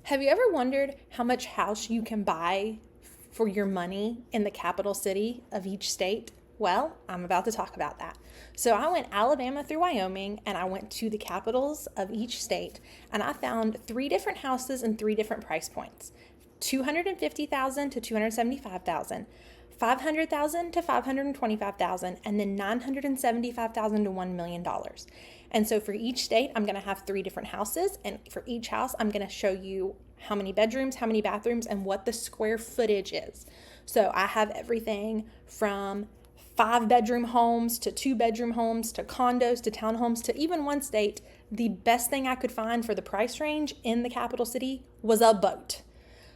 Have you ever wondered how much house you can buy for your money in the capital city of each state? Well, I'm about to talk about that. So I went Alabama through Wyoming and I went to the capitals of each state and I found three different houses and three different price points. 250,000 to 275,000, 500,000 to 525,000, and then 975,000 to $1 million. And so for each state, I'm going to have three different houses, and for each house, I'm going to show you how many bedrooms, how many bathrooms, and what the square footage is. So I have everything from 5-bedroom homes to 2-bedroom homes to condos to townhomes to even one state. The best thing I could find for the price range in the capital city was a boat.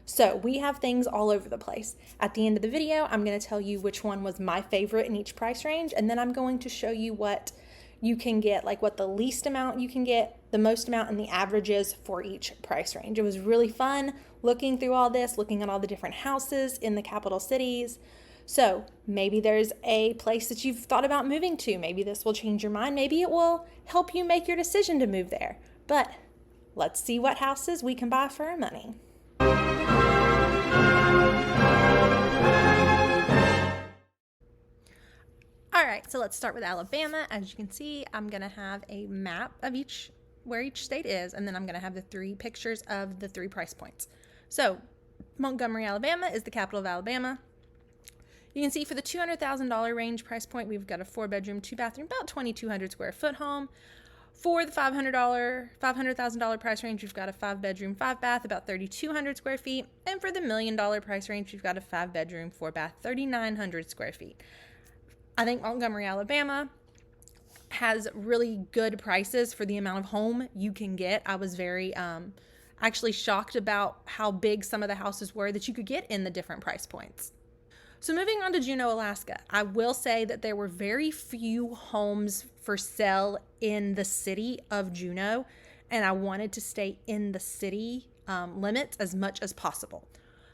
So we have things all over the place. At the end of the video, I'm going to tell you which one was my favorite in each price range, and then I'm going to show you what you can get, like what the least amount you can get, the most amount, and the averages for each price range. It was really fun looking through all this, looking at all the different houses in the capital cities. So maybe there's a place that you've thought about moving to. Maybe this will change your mind. Maybe it will help you make your decision to move there. But let's see what houses we can buy for our money. All right, so let's start with Alabama. As you can see, I'm gonna have a map of where each state is, and then I'm gonna have the three pictures of the three price points. So Montgomery, Alabama is the capital of Alabama. You can see for the $200,000 range price point, we've got a 4-bedroom, 2-bathroom, about 2,200 square foot home. For the $500,000 price range, we've got a 5-bedroom, 5-bath, about 3,200 square feet. And for the $1 million price range, we've got a 5-bedroom, 4-bath, 3,900 square feet. I think Montgomery, Alabama has really good prices for the amount of home you can get. I was very actually shocked about how big some of the houses were that you could get in the different price points. So moving on to Juneau, Alaska, I will say that there were very few homes for sale in the city of Juneau, and I wanted to stay in the city limits as much as possible.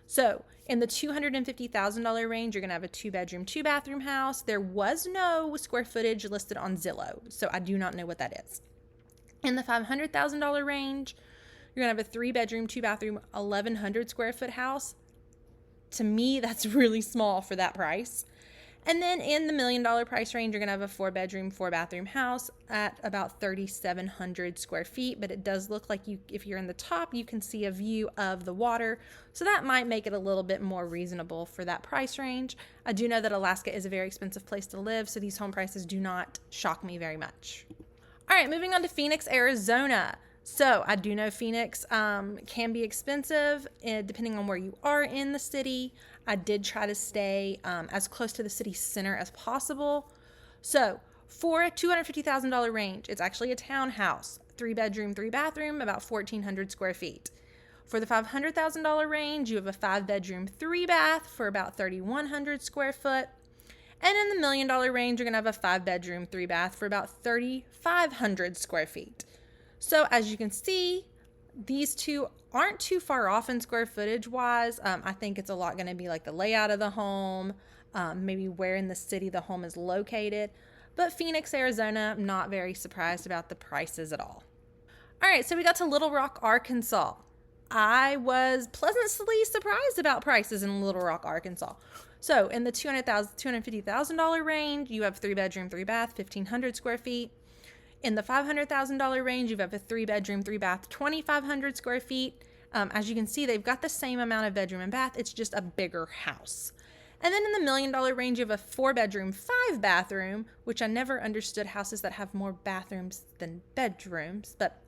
So in the $250,000 range, you're going to have a 2-bedroom, 2-bathroom house. There was no square footage listed on Zillow, so I do not know what that is. In the $500,000 range, you're going to have a 3-bedroom, 2-bathroom, 1,100 square foot house. To me, that's really small for that price. And then in the $1 million price range, you're going to have a 4-bedroom, 4-bathroom house at about 3,700 square feet. But it does look like if you're in the top, you can see a view of the water. So that might make it a little bit more reasonable for that price range. I do know that Alaska is a very expensive place to live, so these home prices do not shock me very much. All right, moving on to Phoenix, Arizona. So I do know Phoenix can be expensive depending on where you are in the city. I did try to stay as close to the city center as possible. So for a $250,000 range, it's actually a townhouse, 3-bedroom, 3-bathroom, about 1,400 square feet. For the $500,000 range, you have a 5-bedroom, 3-bath for about 3,100 square foot. And in the $1 million range, you're going to have a 5-bedroom, 3-bath for about 3,500 square feet. So as you can see, these two aren't too far off in square footage wise. I think it's a lot going to be like the layout of the home, maybe where in the city the home is located. But Phoenix, Arizona, I'm not very surprised about the prices at all. All right, so we got to Little Rock, Arkansas. I was pleasantly surprised about prices in Little Rock, Arkansas. So in the $250,000 range, you have 3-bedroom, 3-bath, 1,500 square feet. In the $500,000 range, you have a 3-bedroom, 3-bath, 2,500 square feet. As you can see, they've got the same amount of bedroom and bath. It's just a bigger house. And then in the $1 million range, you have a 4-bedroom, 5-bathroom, which I never understood houses that have more bathrooms than bedrooms, but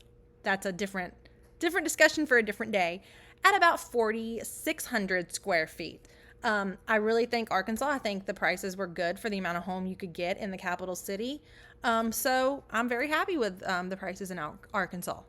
that's a different discussion for a different day, at about 4,600 square feet. I really think I think the prices were good for the amount of home you could get in the capital city. So I'm very happy with the prices in Arkansas.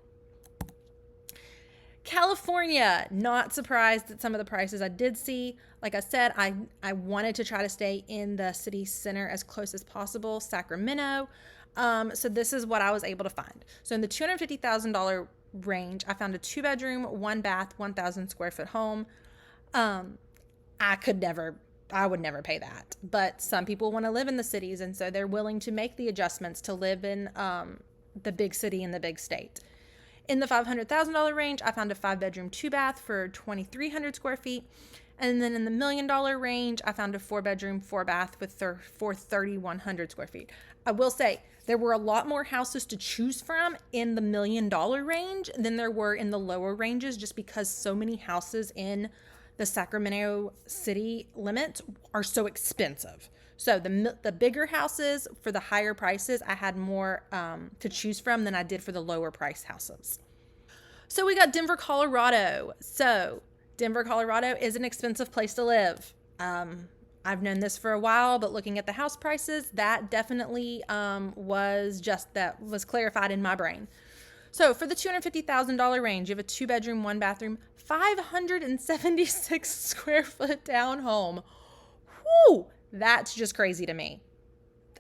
California, not surprised at some of the prices I did see. Like I said, I wanted to try to stay in the city center as close as possible, Sacramento. So this is what I was able to find. So in the $250,000 range, I found a 2-bedroom, 1-bath, 1,000 square foot home. I would never pay that, but some people want to live in the cities, and so they're willing to make the adjustments to live in the big city and the big state. In the $500,000 range, I found a 5-bedroom, 2-bath for 2,300 square feet. And then in the $1 million range, I found a 4-bedroom, 4-bath for 3,100 square feet. I will say there were a lot more houses to choose from in the $1 million range than there were in the lower ranges, just because so many houses in the Sacramento city limit are so expensive. So the bigger houses for the higher prices, I had more to choose from than I did for the lower price houses. So we got Denver, Colorado. So Denver, Colorado is an expensive place to live. I've known this for a while, but looking at the house prices, that definitely was clarified in my brain. So for the $250,000 range, you have a 2-bedroom, 1-bathroom, 576 square foot townhome. Whoo! That's just crazy to me.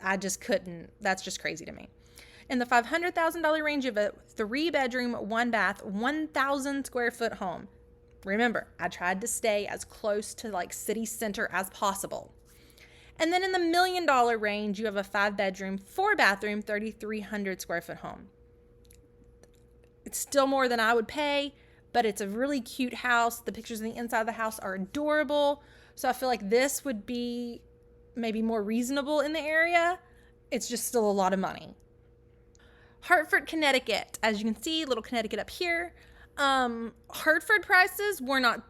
I just couldn't. That's just crazy to me. In the $500,000 range, you have a 3-bedroom, 1-bath, 1,000 square foot home. Remember, I tried to stay as close to like city center as possible. And then in the $1 million range, you have a 5-bedroom, 4-bathroom, 3,300 square foot home. It's still more than I would pay, but it's a really cute house. The pictures on the inside of the house are adorable. So I feel like this would be maybe more reasonable in the area. It's just still a lot of money. Hartford, Connecticut. As you can see, little Connecticut up here. Hartford prices were not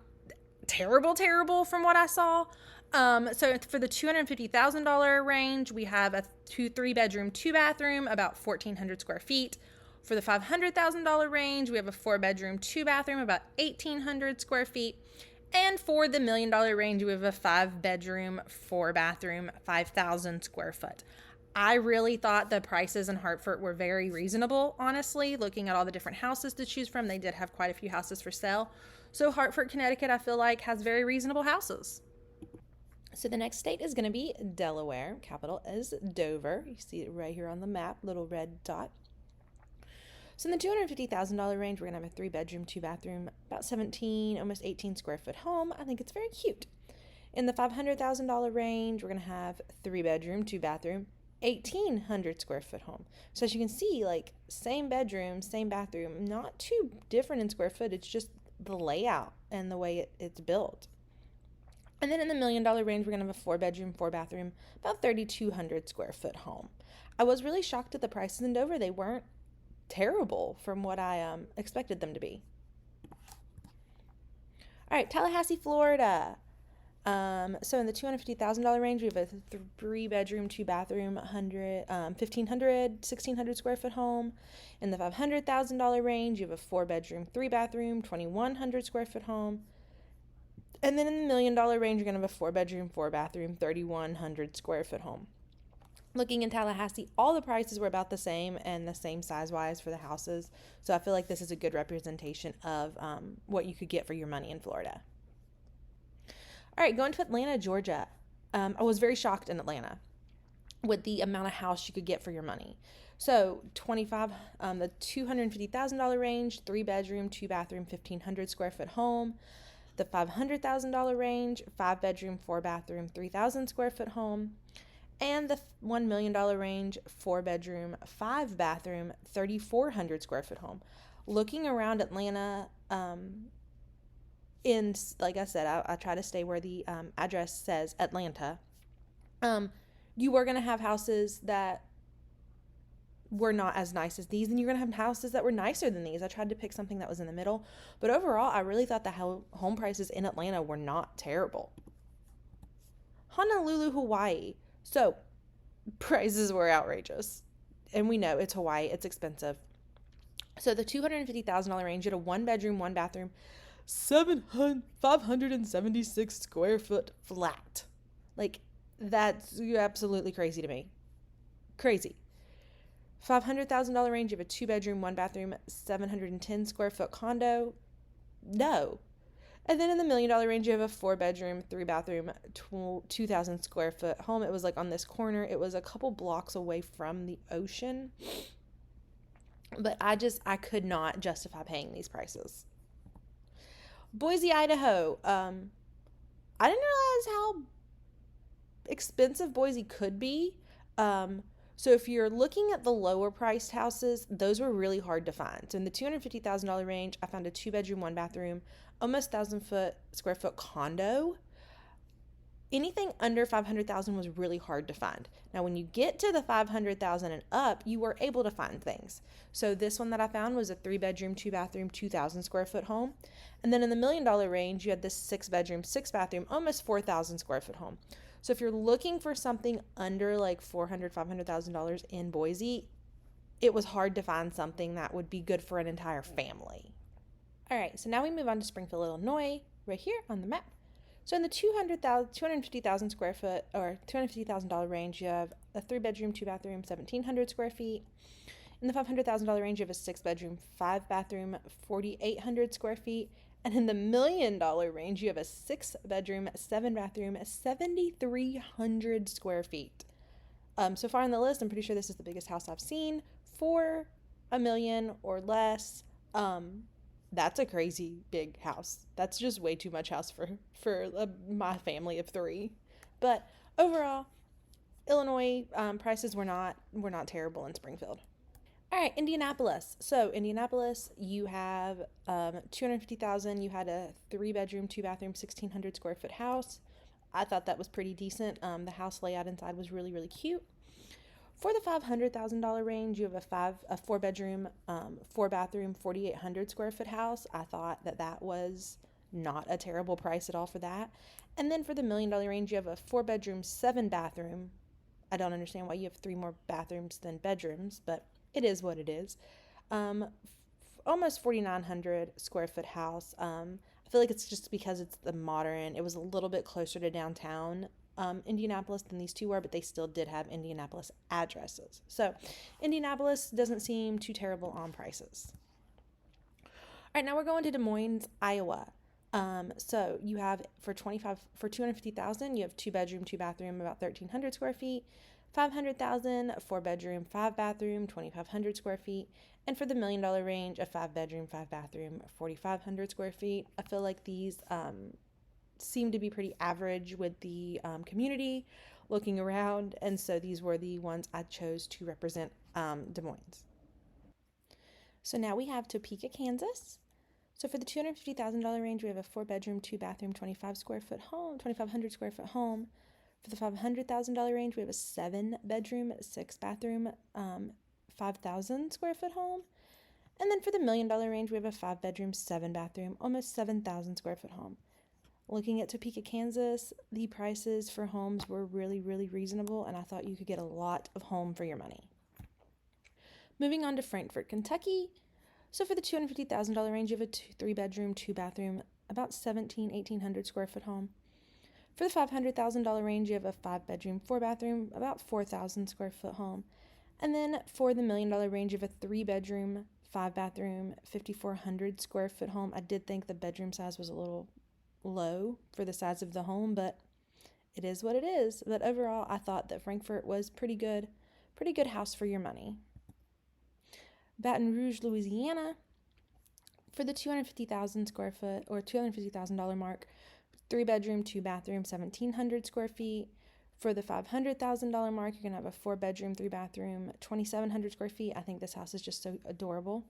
terrible from what I saw. So for the $250,000 range, we have a 3-bedroom, 2-bathroom, about 1,400 square feet. For the $500,000 range, we have a 4-bedroom, 2-bathroom, about 1,800 square feet. And for the $1 million range, we have a 5-bedroom, 4-bathroom, 5,000 square foot. I really thought the prices in Hartford were very reasonable, honestly. Looking at all the different houses to choose from, they did have quite a few houses for sale. So Hartford, Connecticut, I feel like has very reasonable houses. So the next state is going to be Delaware. Capital is Dover. You see it right here on the map, little red dot. So in the $250,000 range, we're going to have a 3-bedroom, 2-bathroom, about 17, almost 18 square foot home. I think it's very cute. In the $500,000 range, we're going to have 3-bedroom, 2-bathroom, 1,800 square foot home. So as you can see, like same bedroom, same bathroom, not too different in square foot. It's just the layout and the way it's built. And then in the $1 million range, we're going to have a 4-bedroom, 4-bathroom, about 3,200 square foot home. I was really shocked at the prices in Dover. They weren't terrible from what I expected them to be. All right, Tallahassee, Florida. So in the $250,000 range, we have a 3-bedroom, 2-bathroom, 1,600 square foot home. In the $500,000 range, you have a 4-bedroom, 3-bathroom, 2,100 square foot home. And then in the $1 million range, you're going to have a 4-bedroom, 4-bathroom, 3,100 square foot home. Looking in Tallahassee, all the prices were about the same and the same size-wise for the houses. So I feel like this is a good representation of what you could get for your money in Florida. All right, going to Atlanta, Georgia. I was very shocked in Atlanta with the amount of house you could get for your money. So the $250,000 range, 3-bedroom, 2-bathroom, 1,500 square foot home. The $500,000 range, 5-bedroom, 4-bathroom, 3,000 square foot home. And the $1 million range, 4-bedroom, 5-bathroom, 3,400 square foot home. Looking around Atlanta, like I said, I try to stay where the address says Atlanta. You were going to have houses that were not as nice as these, and you're going to have houses that were nicer than these. I tried to pick something that was in the middle, but overall, I really thought the home prices in Atlanta were not terrible. Honolulu, Hawaii. So, prices were outrageous. And we know it's Hawaii, it's expensive. So, the $250,000 range, you had a 1-bedroom, 1-bathroom, 576 square foot flat. Like, that's absolutely crazy to me. Crazy. $500,000 range, you have a 2-bedroom, 1-bathroom, 710 square foot condo. No. And then in the $1 million range, you have a 4-bedroom, 3-bathroom, 2,000 square foot home. It was like on this corner. It was a couple blocks away from the ocean. But I could not justify paying these prices. Boise, Idaho. I didn't realize how expensive Boise could be. So if you're looking at the lower priced houses, those were really hard to find. So in the $250,000 range, I found a 2-bedroom, 1-bathroom, almost 1,000 square foot condo. Anything under 500,000 was really hard to find. Now, when you get to the 500,000 and up, you were able to find things. So this one that I found was a 3-bedroom, 2-bathroom, 2,000 square foot home. And then in the $1 million range, you had this 6-bedroom, 6-bathroom, almost 4,000 square foot home. So if you're looking for something under like $400,000, $500,000 in Boise, it was hard to find something that would be good for an entire family. All right, so now we move on to Springfield, Illinois, right here on the map. So in the 250,000 square foot or $250,000 range, you have a 3-bedroom, 2-bathroom, 1,700 square feet. In the $500,000 range, you have a 6-bedroom, 5-bathroom, 4,800 square feet. And in the $1 million range, you have a 6-bedroom, 7-bathroom, 7,300 square feet. So far on the list, I'm pretty sure this is the biggest house I've seen for $1 million or less. That's a crazy big house. That's just way too much house for my family of 3. But overall, Illinois prices were not terrible in Springfield. All right, Indianapolis. So Indianapolis, you have 250,000. You had a 3-bedroom, 2-bathroom, 1,600 square foot house. I thought that was pretty decent. The house layout inside was really, really cute. For the $500,000 range, you have a 4-bedroom, 4-bathroom, 4,800 square foot house. I thought that was not a terrible price at all for that. And then for the $1 million range, you have a 4-bedroom, 7-bathroom. I don't understand why you have 3 more bathrooms than bedrooms, but it is what it is. Almost 4,900 square foot house. I feel like it's just because it's the modern. It was a little bit closer to downtown Indianapolis than these two were, but they still did have Indianapolis addresses. So Indianapolis doesn't seem too terrible on prices. All right, now we're going to Des Moines, Iowa. So you have for 250,000, you have 2-bedroom, 2-bathroom, about 1,300 square feet. 500,000, 4-bedroom, 5-bathroom, 2,500 square feet. And for the $1 million range, a 5-bedroom, 5-bathroom, 4,500 square feet. I feel like these seem to be pretty average with the community looking around, and so these were the ones I chose to represent Des Moines. So now we have Topeka, Kansas. So for the $250,000 range, we have a 4-bedroom, 2-bathroom, 2,500 square foot home. For the $500,000 range, we have a 7-bedroom, 6-bathroom, 5,000 square foot home. And then for the $1 million range, we have a 5-bedroom, 7-bathroom, almost 7,000 square foot home. Looking at Topeka, Kansas, the prices for homes were really, really reasonable, and I thought you could get a lot of home for your money. Moving on to Frankfort, Kentucky. So for the $250,000 range, you have a 3-bedroom, 2-bathroom, about 1,800 square foot home. For the $500,000 range, you have a 5-bedroom, 4-bathroom, about 4,000 square foot home. And then for the $1 million range, you have a 3-bedroom, 5-bathroom, 5,400 square foot home. I did think the bedroom size was a little low for the size of the home, but it is what it is. But overall, I thought that Frankfort was pretty good house for your money. Baton Rouge, Louisiana. For the 250,000 square foot or $250,000 mark, 3-bedroom, 2-bathroom, 1,700 square feet. For the $500,000 mark, you're going to have a 4-bedroom, 3-bathroom, 2,700 square feet. I think this house is just so adorable.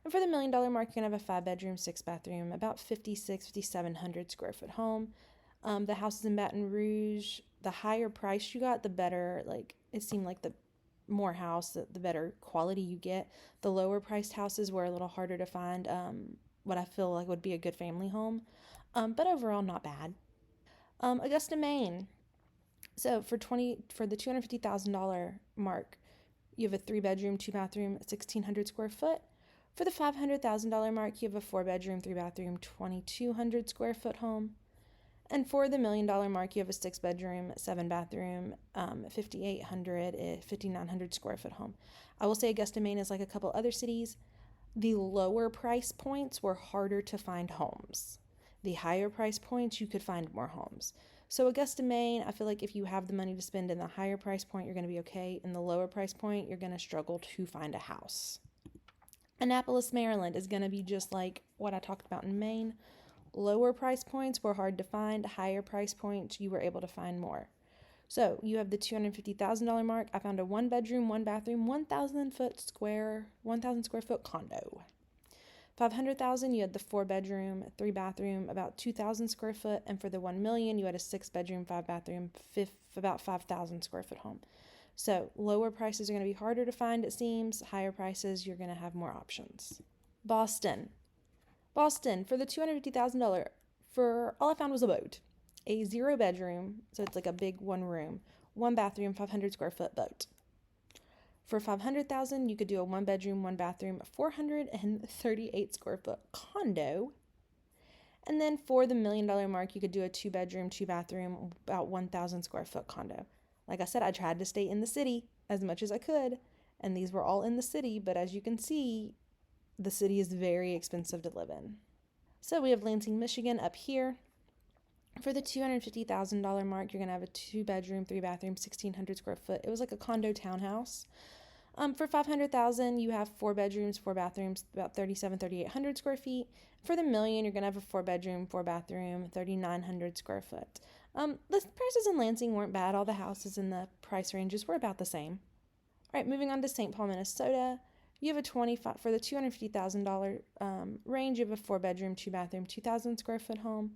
And for the $1 million mark, you're going to have a 5-bedroom, 6-bathroom, about 5,700 square foot home. The houses in Baton Rouge, the higher price you got, the better, it seemed like the more house, the better quality you get. The lower priced houses were a little harder to find what I feel like would be a good family home. But overall, not bad. Augusta, Maine. So for the $250,000 mark, you have a 3-bedroom, 2-bathroom, 1,600 square foot. For the $500,000 mark, you have a 4-bedroom, 3-bathroom, 2,200 square foot home. And for the $1 million mark, you have a 6-bedroom, 7-bathroom, 5,900 square foot home. I will say Augusta, Maine is like a couple other cities. The lower price points were harder to find homes. The higher price points, you could find more homes. So Augusta, Maine, I feel like if you have the money to spend in the higher price point, you're going to be okay. In the lower price point, you're going to struggle to find a house. Annapolis, Maryland is going to be just like what I talked about in Maine. Lower price points were hard to find. Higher price points, you were able to find more. So you have the $250,000 mark. I found a 1 bedroom, 1 bathroom, 1,000 square foot condo. 500,000, you had the 4 bedroom, 3 bathroom, about 2,000 square foot, and for the 1 million, you had a 6 bedroom, 5 bathroom, about 5,000 square foot home. So lower prices are going to be harder to find, it seems. Higher prices, you're going to have more options. Boston, for the $250,000, for all I found was a boat, a 0 bedroom, so it's like a big 1 room, 1 bathroom, 500 square foot boat. For 500,000, you could do a 1 bedroom, 1 bathroom, 438 square foot condo. And then for the $1 million mark, you could do a 2 bedroom, 2 bathroom, about 1,000 square foot condo. Like I said, I tried to stay in the city as much as I could, and these were all in the city, but as you can see, the city is very expensive to live in. So we have Lansing, Michigan up here. For the $250,000 mark, you're going to have a 2 bedroom, 3 bathroom, 1,600 square foot. It was like a condo townhouse. For 500,000, you have 4 bedrooms, 4 bathrooms, about 3,800 square feet. For the million, you're going to have a 4 bedroom, 4 bathroom, 3,900 square foot. The prices in Lansing weren't bad. All the houses in the price ranges were about the same. All right, moving on to St. Paul, Minnesota. You have for the $250,000 range, you have a 4 bedroom, 2 bathroom, 2,000 square foot home.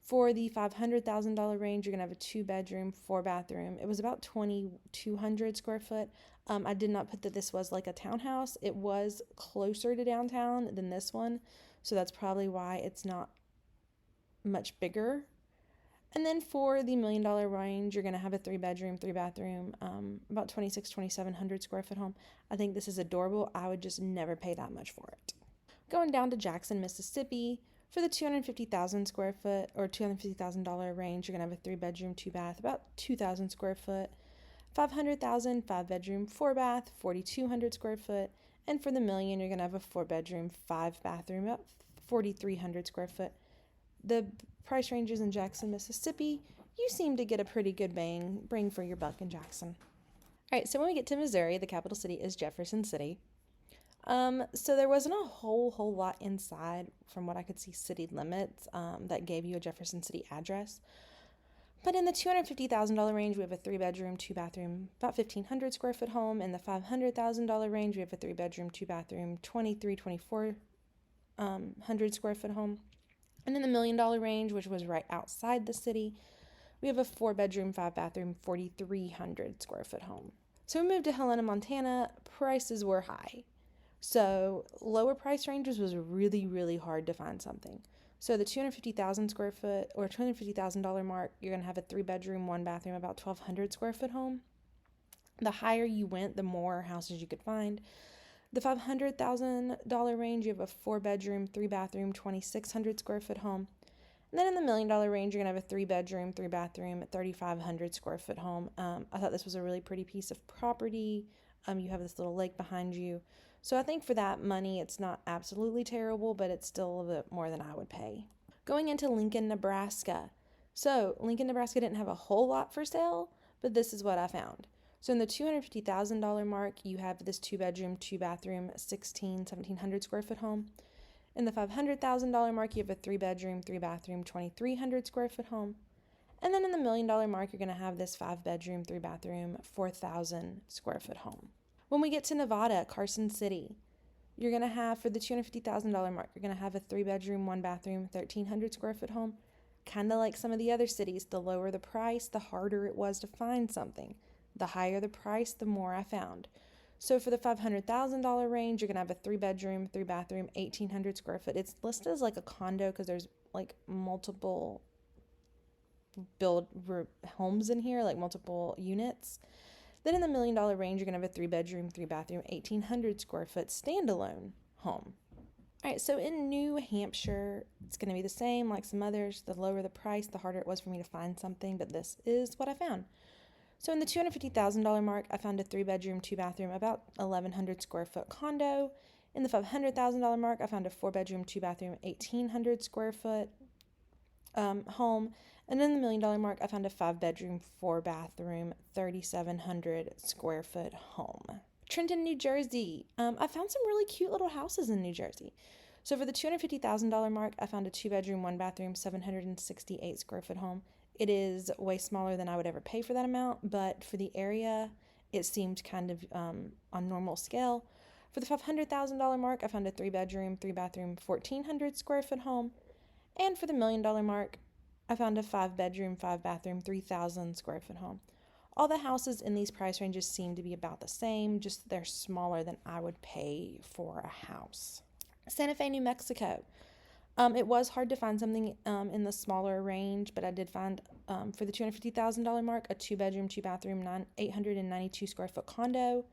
For the $500,000 range, you're going to have a 2 bedroom, 4 bathroom. It was about 2,200 square foot. I did not put that this was like a townhouse. It was closer to downtown than this one, so that's probably why it's not much bigger. And then for the $1 million range, you're going to have a 3 bedroom, 3 bathroom, about 2,700 square foot home. I think this is adorable. I would just never pay that much for it. Going down to Jackson, Mississippi. For the 250,000 square foot or $250,000 range, you're going to have a 3 bedroom, 2 bath, about 2,000 square foot. 500,000, 5 bedroom, 4 bath, 4,200 square foot. And for the million, you're going to have a 4 bedroom, 5 bathroom, about 4,300 square foot. The price ranges in Jackson, Mississippi, you seem to get a pretty good bang for your buck in Jackson. All right, so when we get to Missouri, the capital city is Jefferson City. So there wasn't a whole lot inside from what I could see city limits that gave you a Jefferson City address. But in the $250,000 range, we have a 3 bedroom, 2 bathroom, about 1,500 square foot home. In the $500,000 range, we have a 3 bedroom, 2 bathroom, 2,400 square foot home. And in the $1 million range, which was right outside the city, we have a 4 bedroom, 5 bathroom, 4,300 square foot home. So we moved to Helena, Montana. Prices were high. So lower price ranges was really, really hard to find something. So the 250,000 square foot or $250,000 mark, you're going to have a 3 bedroom, 1 bathroom, about 1,200 square foot home. The higher you went, the more houses you could find. The $500,000 range, you have a 4 bedroom, 3 bathroom, 2,600 square foot home. And then in the $1 million range, you're going to have a 3 bedroom, 3 bathroom, 3,500 square foot home. I thought this was a really pretty piece of property. You have this little lake behind you. So I think for that money, it's not absolutely terrible, but it's still a bit more than I would pay. Going into Lincoln, Nebraska. So Lincoln, Nebraska didn't have a whole lot for sale, but this is what I found. So in the $250,000 mark, you have this 2 bedroom, 2 bathroom, 1,700 square foot home. In the $500,000 mark, you have a 3 bedroom, 3 bathroom, 2,300 square foot home. And then in the $1 million mark, you're going to have this 5 bedroom, 3 bathroom, 4,000 square foot home. When we get to Nevada, Carson City, you're going to have, for the $250,000 mark, you're going to have a 3 bedroom, 1 bathroom, 1,300 square foot home. Kind of like some of the other cities, the lower the price, the harder it was to find something. The higher the price, the more I found. So for the $500,000 range, you're going to have a 3 bedroom, 3 bathroom, 1,800 square foot. It's listed as like a condo because there's like multiple homes in here, like multiple units. Then in the $1 million range, you're going to have a 3 bedroom, 3 bathroom, 1,800 square foot standalone home. All right, so in New Hampshire, it's going to be the same like some others. The lower the price, the harder it was for me to find something, but this is what I found. So in the $250,000 mark, I found a 3 bedroom, 2 bathroom, about 1,100 square foot condo. In the $500,000 mark, I found a 4 bedroom, 2 bathroom, 1,800 square foot home. And in the $1 million mark, I found a 5 bedroom, 4 bathroom, 3,700 square foot home. Trenton, New Jersey. I found some really cute little houses in New Jersey. So for the $250,000 mark, I found a 2 bedroom, 1 bathroom, 768 square foot home. It is way smaller than I would ever pay for that amount, but for the area, it seemed kind of on normal scale. For the $500,000 mark, I found a 3-bedroom, 3-bathroom, 1,400 square foot home. And for the $1 million mark, I found a 5-bedroom, 5-bathroom, 3,000 square foot home. All the houses in these price ranges seem to be about the same, just they're smaller than I would pay for a house. Santa Fe, New Mexico. It was hard to find something in the smaller range, but I did find for the $250,000 mark a 2-bedroom, 2-bathroom, 892 square foot condo.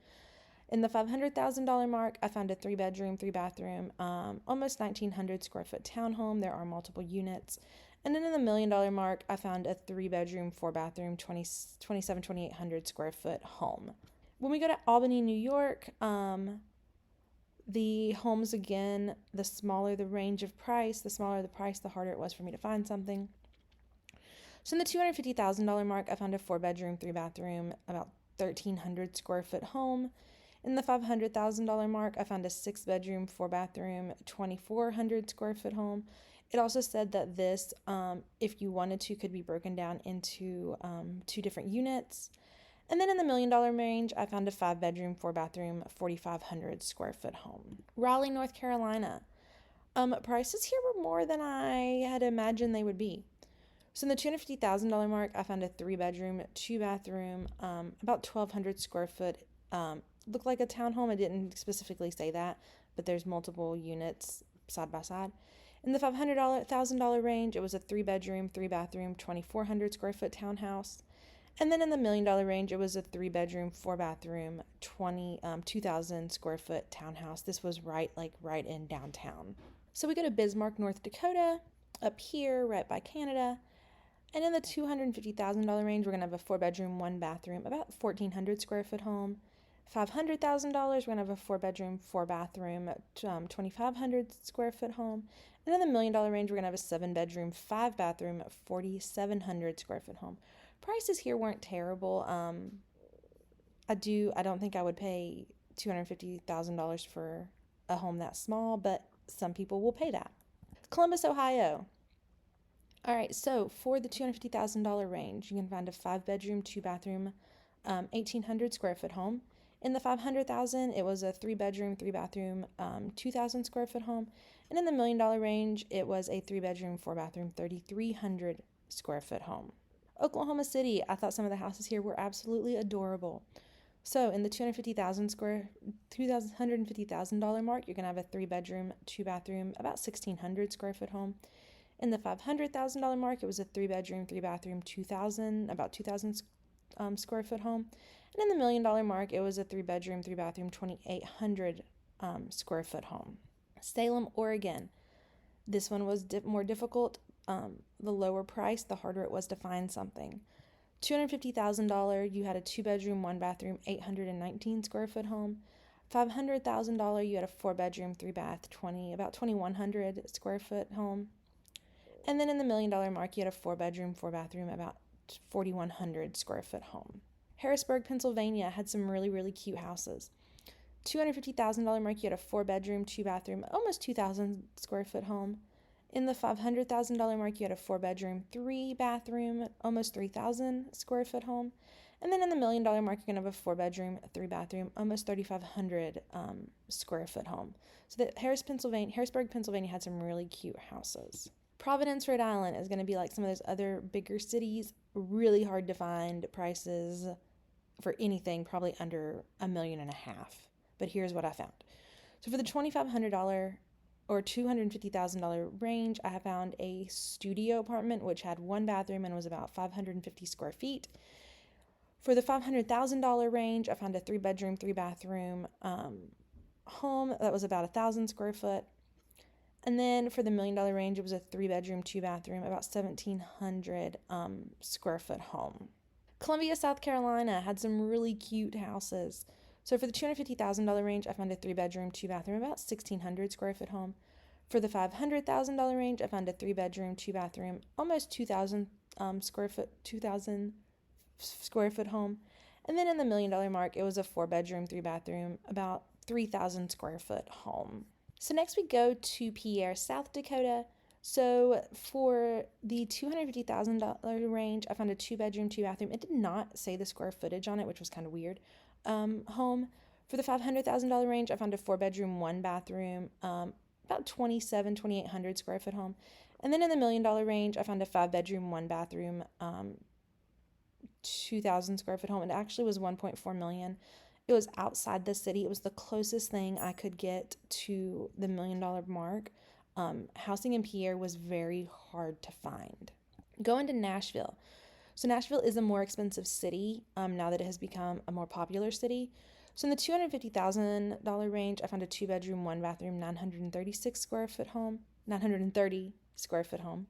In the $500,000 mark, I found a 3-bedroom, 3-bathroom, almost 1,900 square foot townhome. There are multiple units. And then in the $1 million mark, I found a 3-bedroom, 4-bathroom, 2,800 square foot home. When we go to Albany, New York, the homes, again, the smaller the range of price, the smaller the price, the harder it was for me to find something. So in the $250,000 mark, I found a 4-bedroom, 3-bathroom, about 1,300 square foot home. In the $500,000 mark, I found a 6-bedroom, 4-bathroom, 2,400 square foot home. It also said that this, if you wanted to, could be broken down into 2 different units. And then in the $1 million range, I found a 5-bedroom, 4-bathroom, 4,500 square foot home. Raleigh, North Carolina. Prices here were more than I had imagined they would be. So in the $250,000 mark, I found a 3-bedroom, 2-bathroom, about 1,200 square foot. Looked like a townhome. I didn't specifically say that, but there's multiple units side by side. In the $500,000 range, it was a 3-bedroom, 3-bathroom, 2,400 square foot townhouse. And then in the $1 million range, it was a 3-bedroom, 4-bathroom, 2,000 square foot townhouse. This was right in downtown. So we go to Bismarck, North Dakota, up here, right by Canada. And in the $250,000 range, we're going to have a 4-bedroom, 1-bathroom, about 1,400 square foot home. $500,000, we're going to have a 4-bedroom, 4-bathroom, 2,500 square foot home. And in the $1 million range, we're going to have a 7-bedroom, 5-bathroom, 4,700 square foot home. Prices here weren't terrible. I don't think I would pay $250,000 for a home that small, but some people will pay that. Columbus, Ohio. All right, so for the $250,000 range, you can find a 5-bedroom, 2-bathroom, 1,800 square foot home. In the $500,000, it was a 3-bedroom, 3-bathroom, 2,000 square foot home. And in the $1 million range, it was a 3-bedroom, 4-bathroom, 3,300 square foot home. Oklahoma City, I thought some of the houses here were absolutely adorable. So in the $250,000 mark, you're going to have a 3-bedroom, 2-bathroom, about 1,600 square foot home. In the $500,000 mark, it was a 3-bedroom, 3-bathroom, 2,000 square foot home. And in the $1 million mark, it was a 3-bedroom, 3-bathroom, 2,800 square foot home. Salem, Oregon. This one was more difficult. The lower price, the harder it was to find something. $250,000, you had a 2-bedroom, 1-bathroom, 819 square foot home. $500,000, you had a 4-bedroom, 3-bath, about 2,100 square foot home. And then in the $1 million mark, you had a 4-bedroom, 4-bathroom, about 4,100 square foot home. Harrisburg, Pennsylvania had some really, really cute houses. $250,000 mark, you had a 4-bedroom, 2-bathroom, almost 2,000 square foot home. In the $500,000 mark, you had a 4-bedroom, 3-bathroom, almost 3,000 square foot home. And then in the $1 million mark, you're going to have a 4-bedroom, 3-bathroom, almost 3,500 square foot home. So that Harrisburg, Pennsylvania had some really cute houses. Providence, Rhode Island is going to be like some of those other bigger cities. Really hard to find prices for anything probably under $1.5 million. But here's what I found. So for the $2,500 or $250,000 range, I have found a studio apartment which had 1 bathroom and was about 550 square feet. For the $500,000 range, I found a 3-bedroom, 3-bathroom home that was about 1,000 square foot. And then for the $1 million range, it was a 3-bedroom, 2-bathroom, about 1,700 square foot home. Columbia, South Carolina had some really cute houses. So for the $250,000 range, I found a 3-bedroom, 2-bathroom, about 1,600 square foot home. For the $500,000 range, I found a 3-bedroom, 2-bathroom, almost 2,000 square foot home. And then in the $1 million mark, it was a 4-bedroom, 3-bathroom, about 3,000 square foot home. So next we go to Pierre, South Dakota. So for the $250,000 range, I found a 2-bedroom, 2-bathroom. It did not say the square footage on it, which was kind of weird. Home. For the $500,000 range, I found a 4-bedroom, 1-bathroom, about 2,800 square foot home. And then in the $1 million range, I found a 5-bedroom, 1-bathroom, 2,000 square foot home. It actually was 1.4 million. It was outside the city. It was the closest thing I could get to the $1 million mark. Housing in Pierre was very hard to find. Going to Nashville. So Nashville is a more expensive city now that it has become a more popular city. So in the $250,000 range, I found a 2-bedroom, 1-bathroom, 936 square foot home, 930 square foot home.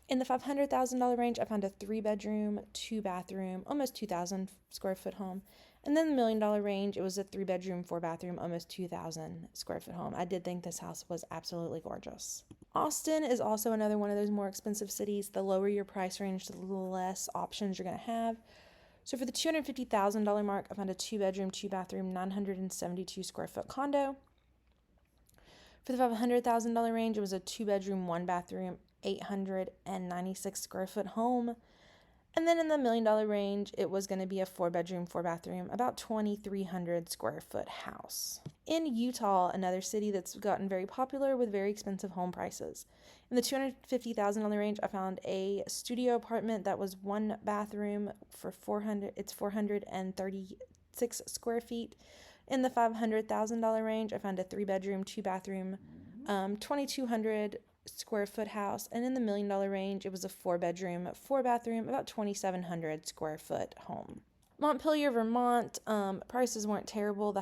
In the $500,000 range, I found a 3-bedroom, 2-bathroom, almost 2,000 square foot home. And then the $1 million range, it was a 3-bedroom, 4-bathroom, almost 2,000 square foot home. I did think this house was absolutely gorgeous. Austin is also another one of those more expensive cities. The lower your price range, the less options you're going to have. So for the $250,000 mark, I found a 2-bedroom, 2-bathroom, 972 square foot condo. For the $500,000 range, it was a 2-bedroom, 1-bathroom, 896 square foot home. And then in the $1 million range, it was going to be a 4-bedroom, 4-bathroom, about 2,300 square foot house. In Utah, another city that's gotten very popular with very expensive home prices. In the $250,000 range, I found a studio apartment that was 1 bathroom for 436 square feet. In the $500,000 range, I found a 3-bedroom, 2-bathroom, 2,200 square foot house. And in the $1 million range, it was a 4-bedroom, 4-bathroom, about 2,700 square foot home. Montpelier, Vermont, prices weren't terrible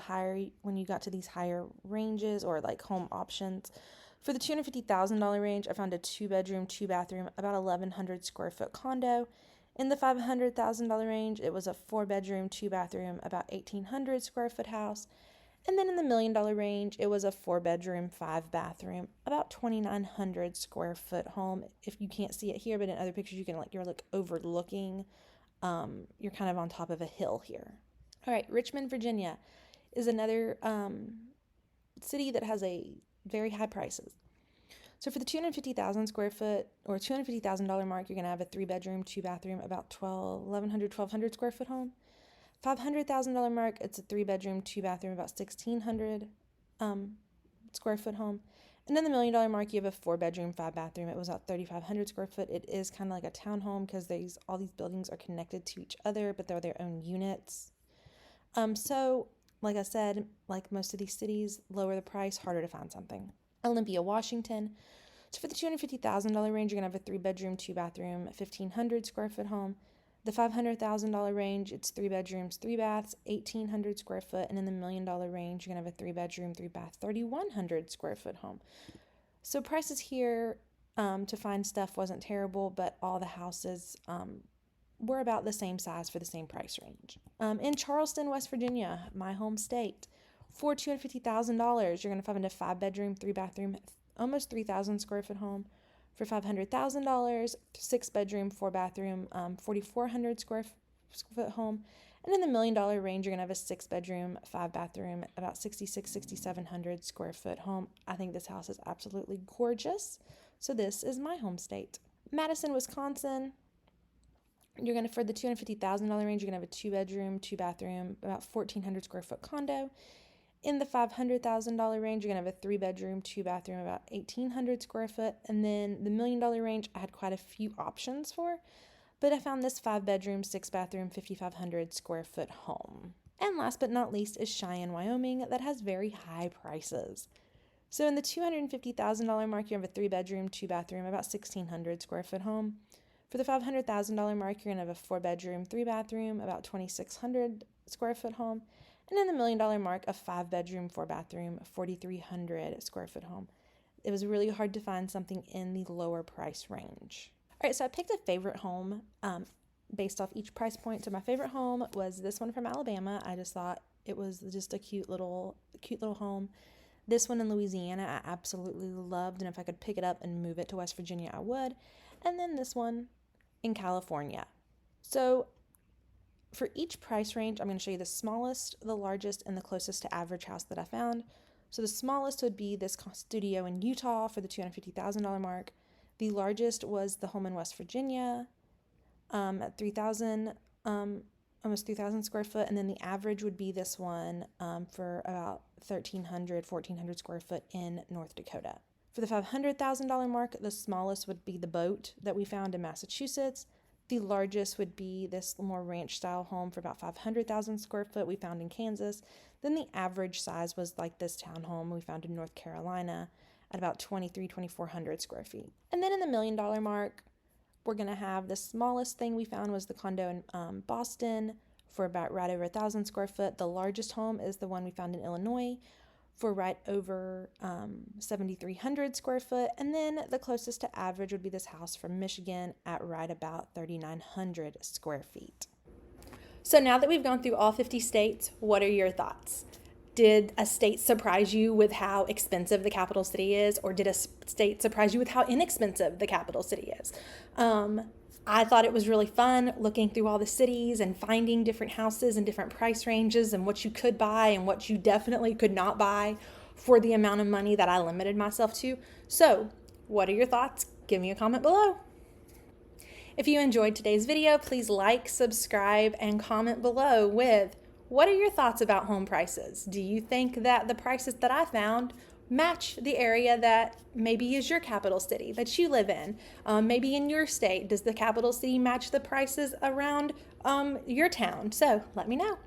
when you got to these higher ranges or like home options. For the $250,000 range, I found a 2-bedroom, 2-bathroom, about 1,100 square foot condo. In the $500,000 range, it was a 4-bedroom, 2-bathroom, about 1,800 square foot house. And then in the $1 million range, it was a 4-bedroom, 5-bathroom, about 2,900 square foot home. If you can't see it here, but in other pictures, you're overlooking. You're kind of on top of a hill here. All right, Richmond, Virginia is another city that has a very high prices. So for the 250,000 square foot or $250,000 mark, you're going to have a 3-bedroom, 2-bathroom, about 1,200 square foot home. $500,000 mark, it's a 3-bedroom, 2-bathroom, about 1,600 square foot home. And then the $1 million mark, you have a 4-bedroom, 5-bathroom. It was about 3,500 square foot. It is kind of like a townhome because all these buildings are connected to each other, but they're their own units. So like I said, like most of these cities, lower the price, harder to find something. Olympia, Washington. So for the $250,000 range, you're going to have a 3-bedroom, 2-bathroom, 1,500 square foot home. The $500,000 range, it's 3 bedrooms, 3 baths, 1,800 square foot. And in the $1 million range, you're going to have a 3-bedroom, 3-bath, 3,100 square foot home. So prices here to find stuff wasn't terrible, but all the houses were about the same size for the same price range. In Charleston, West Virginia, my home state, for $250,000, you're going to find a 5-bedroom, 3-bathroom, almost 3,000 square foot home. For $500,000, 6-bedroom, 4-bathroom, 4,400 square foot home. And in the $1 million range, you're going to have a 6-bedroom, 5-bathroom, about 6,700 square foot home. I think this house is absolutely gorgeous. So this is my home state. Madison, Wisconsin. For the $250,000 range, you're going to have a 2-bedroom, 2-bathroom, about 1,400 square foot condo. In the $500,000 range, you're going to have a 3-bedroom, 2-bathroom, about 1,800 square foot. And then the $1 million range, I had quite a few options for, but I found this 5-bedroom, 6-bathroom, 5,500 square foot home. And last but not least is Cheyenne, Wyoming, that has very high prices. So in the $250,000 mark, you have a 3-bedroom, 2-bathroom, about 1,600 square foot home. For the $500,000 mark, you're going to have a 4-bedroom, 3-bathroom, about 2,600 square foot home. And in the $1 million mark, a 5-bedroom, 4-bathroom, 4,300 square foot home. It was really hard to find something in the lower price range. All right, so I picked a favorite home based off each price point. So my favorite home was this one from Alabama. I just thought it was just a cute little home. This one in Louisiana, I absolutely loved, and if I could pick it up and move it to West Virginia, I would. And then this one in California. So for each price range, I'm going to show you the smallest, the largest, and the closest to average house that I found. So the smallest would be this studio in Utah for the $250,000 mark. The largest was the home in West Virginia at 3,000, almost 3,000 square foot. And then the average would be this one for about 1,300, 1,400 square foot in North Dakota. For the $500,000 mark, the smallest would be the boat that we found in Massachusetts. The largest would be this more ranch style home for about 500,000 square foot we found in Kansas. Then the average size was like this townhome we found in North Carolina at about 2,400 square feet. And then in the $1 million mark, we're going to have the smallest thing we found was the condo in Boston for about right over 1,000 square foot. The largest home is the one we found in Illinois for right over 7,300 square foot. And then the closest to average would be this house from Michigan at right about 3,900 square feet. So now that we've gone through all 50 states, what are your thoughts? Did a state surprise you with how expensive the capital city is, or did a state surprise you with how inexpensive the capital city is? I thought it was really fun looking through all the cities and finding different houses and different price ranges and what you could buy and what you definitely could not buy for the amount of money that I limited myself to. So, what are your thoughts? Give me a comment below. If you enjoyed today's video, please like, subscribe, and comment below with what are your thoughts about home prices? Do you think that the prices that I found match the area that maybe is your capital city that you live in? Maybe in your state, does the capital city match the prices around your town? So let me know.